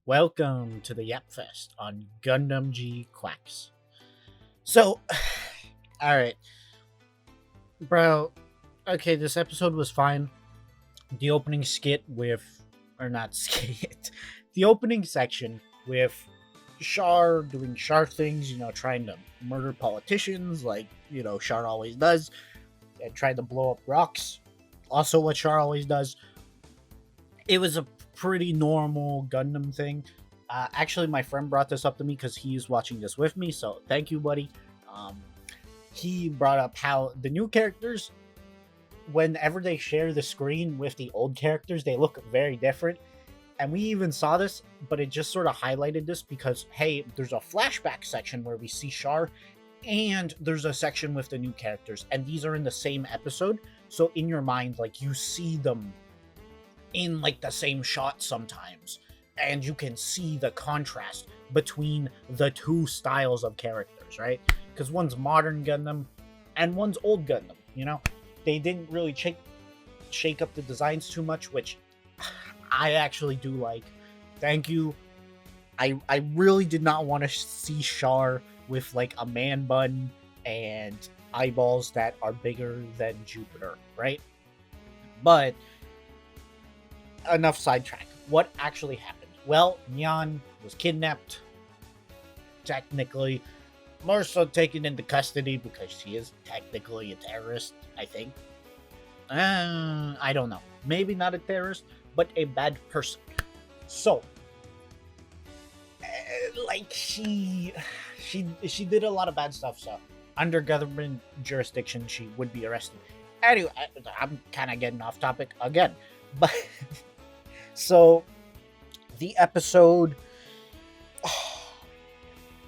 Welcome to the Yap Fest on Gundam GQuuuuuuX. So, alright, bro. Okay, this episode was fine. The opening skit with, or not skit, the opening section with Char doing Char things, trying to murder politicians like, Char always does, and trying to blow up rocks. Also, what Char always does. It was a pretty normal Gundam thing. Actually, my friend brought this up to me because he's watching this with me, so thank you, buddy. Um, he brought up how the new characters, whenever they share the screen with the old characters, they look very different. And we even saw this, but it just sort of highlighted this because, hey, there's a flashback section where we see Char, and there's a section with the new characters, and these are in the same episode. So in your mind, like, you see them in like the same shot sometimes, and you can see the contrast between the two styles of characters, right? Because one's modern Gundam and one's old Gundam. They didn't really shake up the designs too much, which I actually do like. Thank you. I really did not want to see Char with like a man bun and eyeballs that are bigger than Jupiter, right? But enough sidetrack. What actually happened? Well, Nyaan was kidnapped. Technically, more so taken into custody because she is technically a terrorist, I think. I don't know. Maybe not a terrorist, but a bad person. So, like she did a lot of bad stuff. So, under government jurisdiction, she would be arrested. Anyway, I'm kind of getting off topic again, but so the episode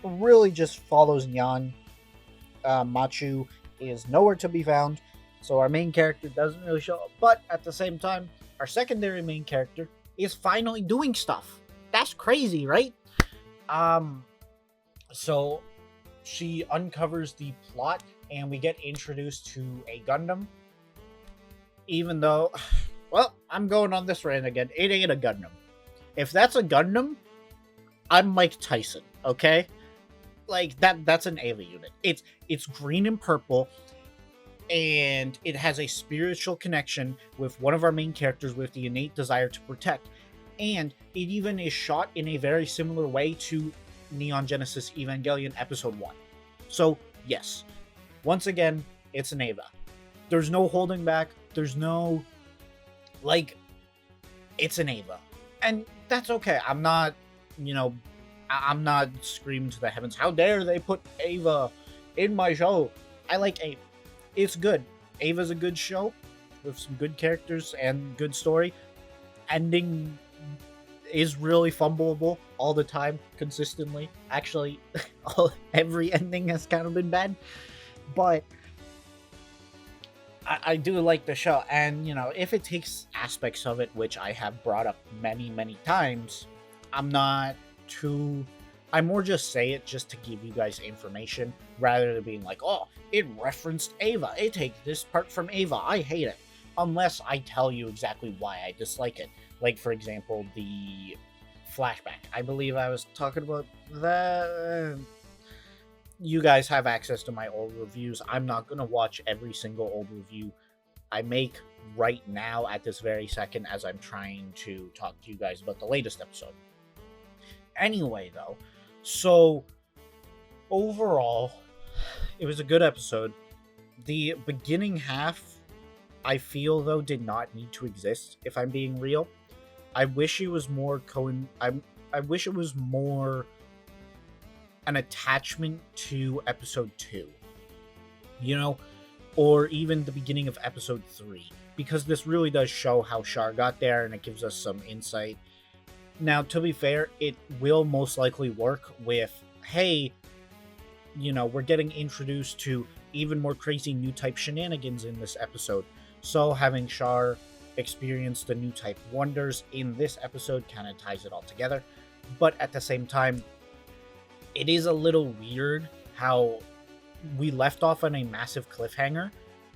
really just follows Nyaan. Machu is nowhere to be found, so our main character doesn't really show up. But at the same time, our secondary main character is finally doing stuff. That's crazy, right? So she uncovers the plot, and we get introduced to a Gundam. Even though, well, I'm going on this rant again. It ain't a Gundam. If that's a Gundam, I'm Mike Tyson, okay? Like that's an Ava unit. It's green and purple, and it has a spiritual connection with one of our main characters with the innate desire to protect. And it even is shot in a very similar way to Neon Genesis Evangelion Episode 1. So, yes. Once again, it's an Ava. There's no holding back. There's no, like, it's an Ava. And that's okay. I'm not screaming to the heavens, how dare they put Ava in my show. I like Ava. It's good. Ava's a good show with some good characters and good story. Ending is really fumbleable all the time, consistently. Actually, every ending has kind of been bad. But I do like the show, and if it takes aspects of it, which I have brought up many, many times, I more just say it just to give you guys information, rather than being like, oh, it referenced Ava, it takes this part from Ava, I hate it, unless I tell you exactly why I dislike it. Like, for example, the flashback. I believe I was talking about that. You guys have access to my old reviews. I'm not going to watch every single old review I make right now at this very second as I'm trying to talk to you guys about the latest episode. Anyway, though, so overall, it was a good episode. The beginning half, I feel, though, did not need to exist, if I'm being real. I wish it was more I wish it was more an attachment to episode 2, or even the beginning of episode 3, because this really does show how Char got there, and it gives us some insight. Now, to be fair, it will most likely work with, hey, we're getting introduced to even more crazy new type shenanigans in this episode, so having Char experience the new type wonders in this episode kind of ties it all together. But at the same time, it is a little weird how we left off on a massive cliffhanger,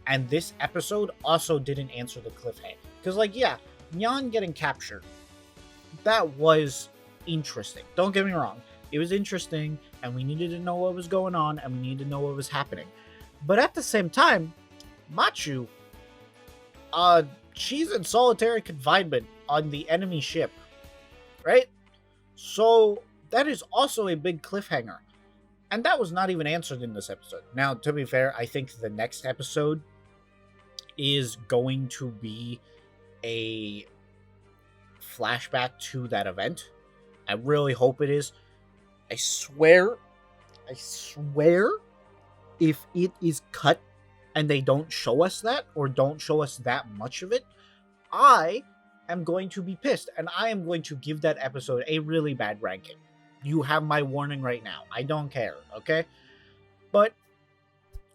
and this episode also didn't answer the cliffhanger. Because, Nyaan getting captured, that was interesting. Don't get me wrong. It was interesting, and we needed to know what was going on, and we needed to know what was happening. But at the same time, Machu, she's in solitary confinement on the enemy ship, right? So that is also a big cliffhanger. And that was not even answered in this episode. Now, to be fair, I think the next episode is going to be a flashback to that event. I really hope it is. I swear, if it is cut and they don't show us that, or don't show us that much of it, I am going to be pissed, and I am going to give that episode a really bad ranking. You have my warning right now. I don't care, okay? But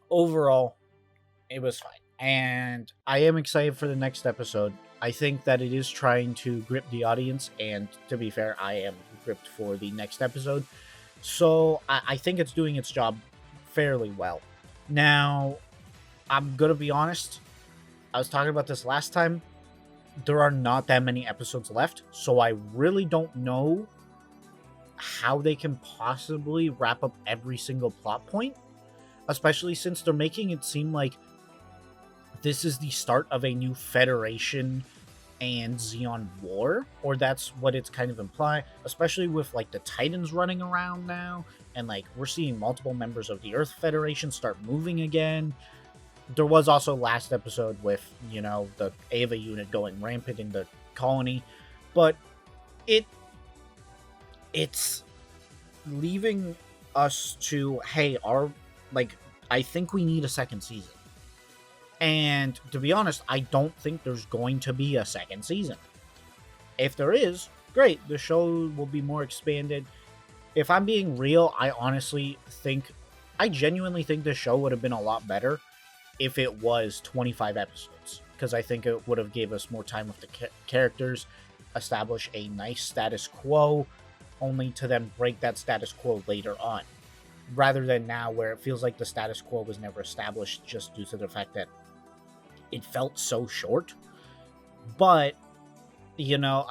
overall, it was fine. And I am excited for the next episode. I think that it is trying to grip the audience, and to be fair, I am gripped for the next episode. So I think it's doing its job fairly well. Now, I'm gonna be honest. I was talking about this last time. There are not that many episodes left, so I really don't know how they can possibly wrap up every single plot point, especially since they're making it seem like this is the start of a new Federation and Zeon war, or that's what it's kind of implying, especially with like the Titans running around now, and like we're seeing multiple members of the Earth Federation start moving again. There was also last episode with, you know, the Ava unit going rampant in the colony, but it's leaving us to, hey, I think we need a second season. And to be honest, I don't think there's going to be a second season. If there is, great, the show will be more expanded. If I'm being real, I genuinely think the show would have been a lot better if it was 25 episodes, because I think it would have gave us more time with the characters, establish a nice status quo, only to then break that status quo later on, rather than now where it feels like the status quo was never established just due to the fact that it felt so short. But, you know,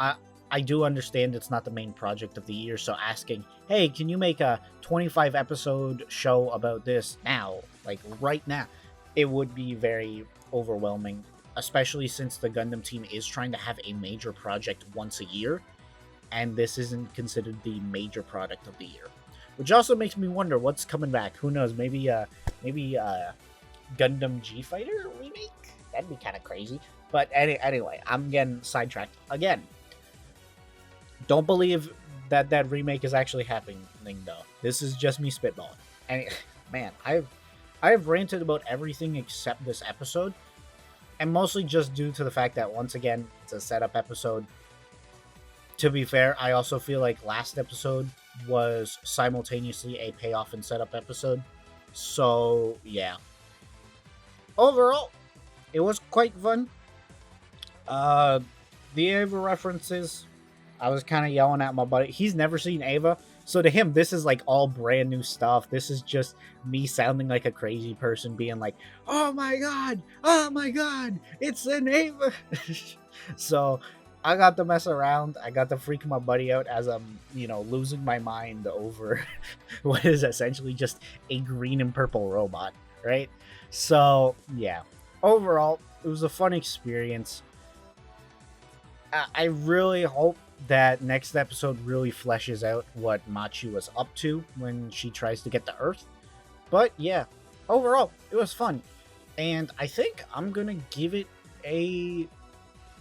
I do understand it's not the main project of the year, so asking, hey, can you make a 25 episode show about this now, like right now, it would be very overwhelming, especially since the Gundam team is trying to have a major project once a year, and this isn't considered the major product of the year. Which also makes me wonder what's coming back. Who knows? Maybe Gundam G Fighter remake? That'd be kind of crazy. But anyway, I'm getting sidetracked again. Don't believe that remake is actually happening, though. This is just me spitballing. And man, I've ranted about everything except this episode, and mostly just due to the fact that, once again, it's a setup episode. To be fair, I also feel like last episode was simultaneously a payoff and setup episode. So, yeah. Overall, it was quite fun. The Ava references, I was kind of yelling at my buddy. He's never seen Ava, so to him, this is like all brand new stuff. This is just me sounding like a crazy person being like, oh my god, it's an Ava. So I got to mess around. I got to freak my buddy out as I'm, losing my mind over what is essentially just a green and purple robot, right? So, yeah. Overall, it was a fun experience. I really hope that next episode really fleshes out what Machi was up to when she tries to get to Earth. But, yeah. Overall, it was fun. And I think I'm going to give it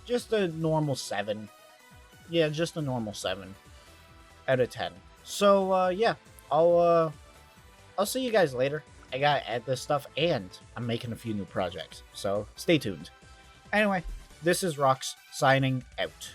just a normal 7. Yeah, just a normal 7 out of 10. So, yeah, I'll see you guys later. I gotta add this stuff, and I'm making a few new projects, so stay tuned. Anyway, this is Rox, signing out.